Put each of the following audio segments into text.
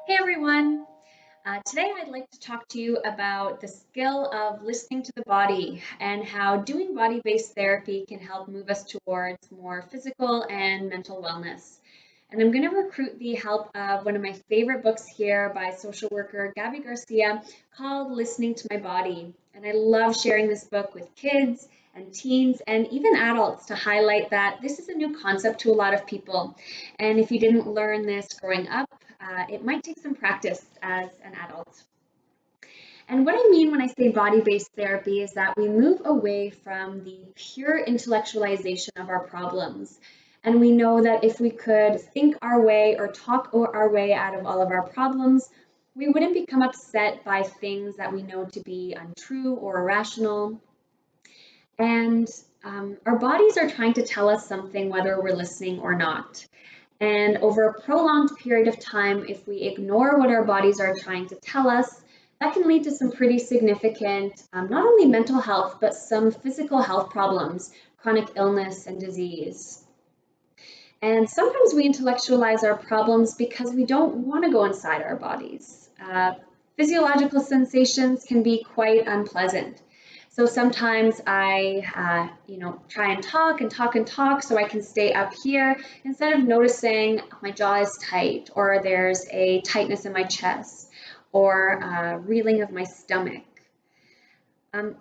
Hey everyone! Today I'd like to talk to you about the skill of listening to the body and how doing body-based therapy can help move us towards more physical and mental wellness. And I'm going to recruit the help of one of my favorite books here by social worker Gabi Garcia called Listening to My Body. And I love sharing this book with kids and teens and even adults to highlight that this is a new concept to a lot of people. And if you didn't learn this growing up, it might take some practice as an adult. And what I mean when I say body-based therapy is that we move away from the pure intellectualization of our problems. And we know that if we could think our way or talk our way out of all of our problems, we wouldn't become upset by things that we know to be untrue or irrational. And our bodies are trying to tell us something whether we're listening or not. And over a prolonged period of time, if we ignore what our bodies are trying to tell us, that can lead to some pretty significant, not only mental health, but some physical health problems, chronic illness and disease. And sometimes we intellectualize our problems because we don't want to go inside our bodies. Physiological sensations can be quite unpleasant. So sometimes I, try and talk so I can stay up here instead of noticing my jaw is tight or there's a tightness in my chest or a reeling of my stomach.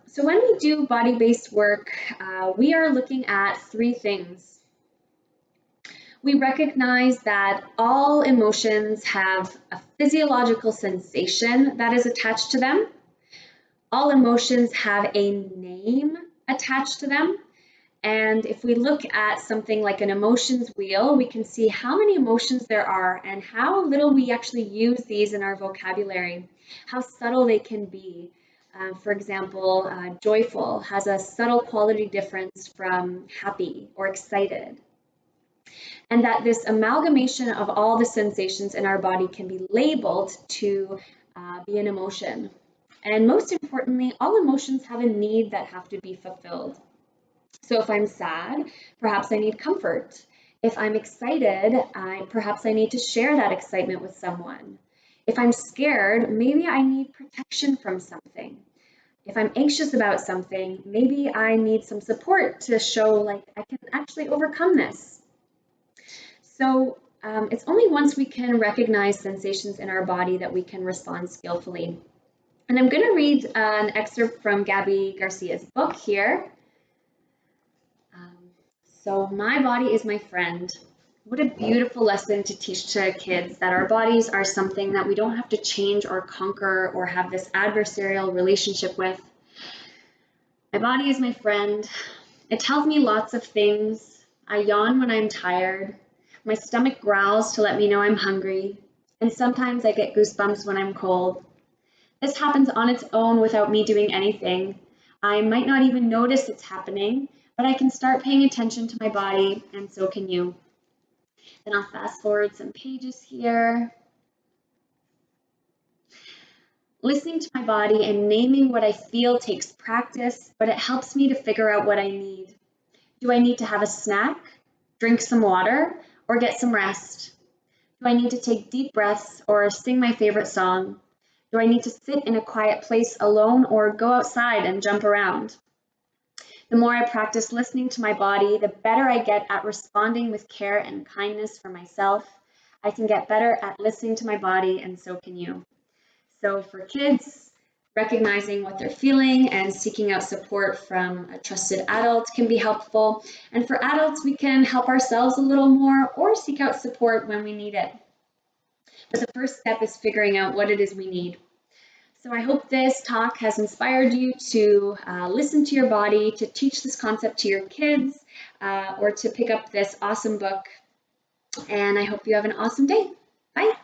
So when we do body-based work, we are looking at three things. We recognize that all emotions have a physiological sensation that is attached to them. All emotions have a name attached to them. And if we look at something like an emotions wheel, we can see how many emotions there are and how little we actually use these in our vocabulary, how subtle they can be. For example, joyful has a subtle quality difference from happy or excited. And that this amalgamation of all the sensations in our body can be labeled to be an emotion. And most importantly, all emotions have a need that have to be fulfilled. So if I'm sad, perhaps I need comfort. If I'm excited, perhaps I need to share that excitement with someone. If I'm scared, maybe I need protection from something. If I'm anxious about something, maybe I need some support to show like I can actually overcome this. So it's only once we can recognize sensations in our body that we can respond skillfully. And I'm going to read an excerpt from Gabi Garcia's book here. So my body is my friend. What a beautiful lesson to teach to kids that our bodies are something that we don't have to change or conquer or have this adversarial relationship with. My body is my friend. It tells me lots of things. I yawn when I'm tired. My stomach growls to let me know I'm hungry. And sometimes I get goosebumps when I'm cold. This happens on its own without me doing anything. I might not even notice it's happening, but I can start paying attention to my body, and so can you. Then I'll fast forward some pages here. Listening to my body and naming what I feel takes practice, but it helps me to figure out what I need. Do I need to have a snack, drink some water, or get some rest? Do I need to take deep breaths or sing my favorite song? Do I need to sit in a quiet place alone or go outside and jump around? The more I practice listening to my body, the better I get at responding with care and kindness for myself. I can get better at listening to my body, and so can you. So for kids, recognizing what they're feeling and seeking out support from a trusted adult can be helpful. And for adults, we can help ourselves a little more or seek out support when we need it. But the first step is figuring out what it is we need. So I hope this talk has inspired you to listen to your body, to teach this concept to your kids, or to pick up this awesome book. And I hope you have an awesome day. Bye.